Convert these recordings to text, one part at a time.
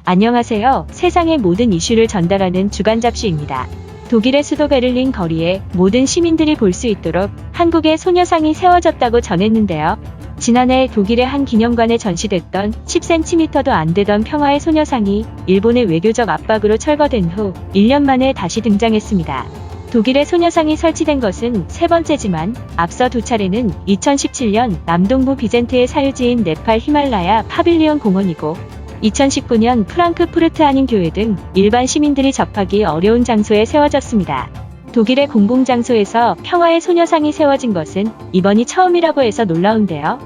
안녕하세요. 세상의 모든 이슈를 전달하는 주간 잡지입니다. 독일의 수도 베를린 거리에 모든 시민들이 볼 수 있도록 한국의 소녀상이 세워졌다고 전했는데요. 지난해 독일의 한 기념관에 전시됐던 10cm도 안 되던 평화의 소녀상이 일본의 외교적 압박으로 철거된 후 1년 만에 다시 등장했습니다. 독일의 소녀상이 설치된 것은 세 번째지만 앞서 두 차례는 2017년 남동부 비젠트의 사유지인 네팔 히말라야 파빌리온 공원이고 2019년 프랑크푸르트 한인교회 등 일반 시민들이 접하기 어려운 장소에 세워졌습니다. 독일의 공공장소에서 평화의 소녀상이 세워진 것은 이번이 처음이라고 해서 놀라운데요.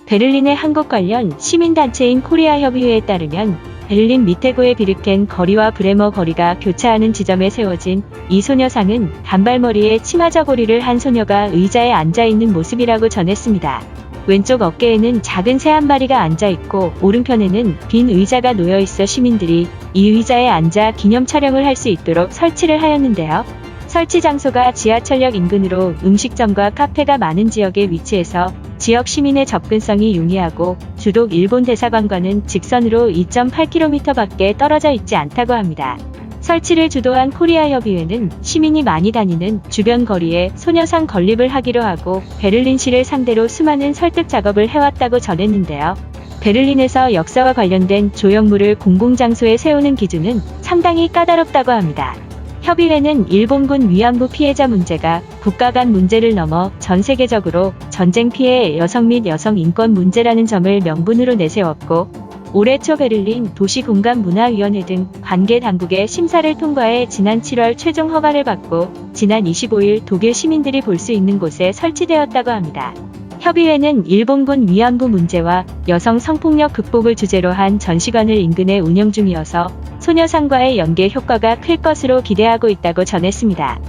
베를린의 한국 관련 시민단체인 코리아협의회에 따르면 베를린 미테고의 비르켄 거리와 브레머 거리가 교차하는 지점에 세워진 이 소녀상은 단발머리에 치마 저고리를 한 소녀가 의자에 앉아있는 모습이라고 전했습니다. 왼쪽 어깨에는 작은 새 한 마리가 앉아있고 오른편에는 빈 의자가 놓여있어 시민들이 이 의자에 앉아 기념 촬영을 할 수 있도록 설치를 하였는데요. 설치 장소가 지하철역 인근으로 음식점과 카페가 많은 지역에 위치해서 지역 시민의 접근성이 용이하고 주독 일본 대사관과는 직선으로 2.8km 밖에 떨어져 있지 않다고 합니다. 설치를 주도한 코리아협의회는 시민이 많이 다니는 주변 거리에 소녀상 건립을 하기로 하고 베를린시를 상대로 수많은 설득 작업을 해왔다고 전했는데요. 베를린에서 역사와 관련된 조형물을 공공장소에 세우는 기준은 상당히 까다롭다고 합니다. 협의회는 일본군 위안부 피해자 문제가 국가 간 문제를 넘어 전 세계적으로 전쟁 피해 여성 및 여성 인권 문제라는 점을 명분으로 내세웠고 올해 초 베를린 도시공간문화위원회 등 관계 당국의 심사를 통과해 지난 7월 최종 허가를 받고 지난 25일 독일 시민들이 볼 수 있는 곳에 설치되었다고 합니다. 협의회는 일본군 위안부 문제와 여성 성폭력 극복을 주제로 한 전시관을 인근에 운영 중이어서 소녀상과의 연계 효과가 클 것으로 기대하고 있다고 전했습니다.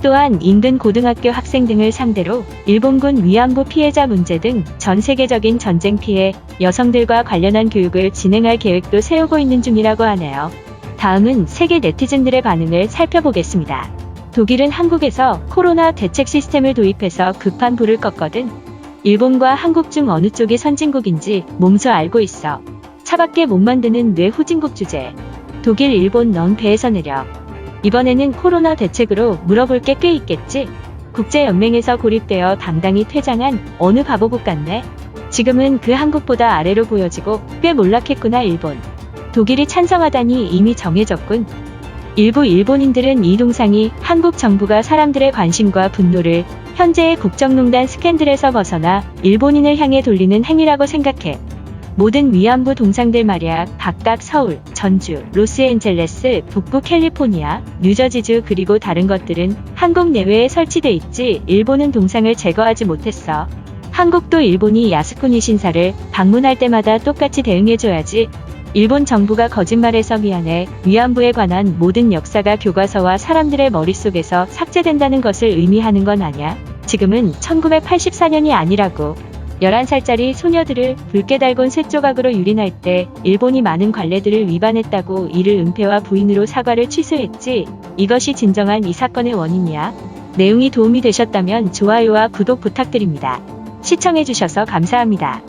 또한 인근 고등학교 학생 등을 상대로 일본군 위안부 피해자 문제 등 전 세계적인 전쟁 피해 여성들과 관련한 교육을 진행할 계획도 세우고 있는 중이라고 하네요. 다음은 세계 네티즌들의 반응을 살펴보겠습니다. 독일은 한국에서 코로나 대책 시스템을 도입해서 급한 불을 껐거든. 일본과 한국 중 어느 쪽이 선진국인지 몸소 알고 있어. 차밖에 못 만드는 뇌 후진국 주제. 독일, 일본 넌 배에서 내려. 이번에는 코로나 대책으로 물어볼 게 꽤 있겠지? 국제연맹에서 고립되어 당당히 퇴장한 어느 바보국 같네. 지금은 그 한국보다 아래로 보여지고 꽤 몰락했구나 일본. 독일이 찬성하다니 이미 정해졌군. 일부 일본인들은 이 동상이 한국 정부가 사람들의 관심과 분노를 현재의 국정농단 스캔들에서 벗어나 일본인을 향해 돌리는 행위라고 생각해. 모든 위안부 동상들 말이야 각각 서울, 전주, 로스앤젤레스, 북부 캘리포니아, 뉴저지주 그리고 다른 것들은 한국 내외에 설치돼 있지 일본은 동상을 제거하지 못했어. 한국도 일본이 야스쿠니 신사를 방문할 때마다 똑같이 대응해줘야지. 일본 정부가 거짓말해서 미안해 위안부에 관한 모든 역사가 교과서와 사람들의 머릿속에서 삭제된다는 것을 의미하는 건 아냐. 지금은 1984년이 아니라고. 11살짜리 소녀들을 붉게 달곤 쇠조각으로 유린할 때 일본이 많은 관례들을 위반했다고 이를 은폐와 부인으로 사과를 취소했지. 이것이 진정한 이 사건의 원인이야. 내용이 도움이 되셨다면 좋아요와 구독 부탁드립니다. 시청해주셔서 감사합니다.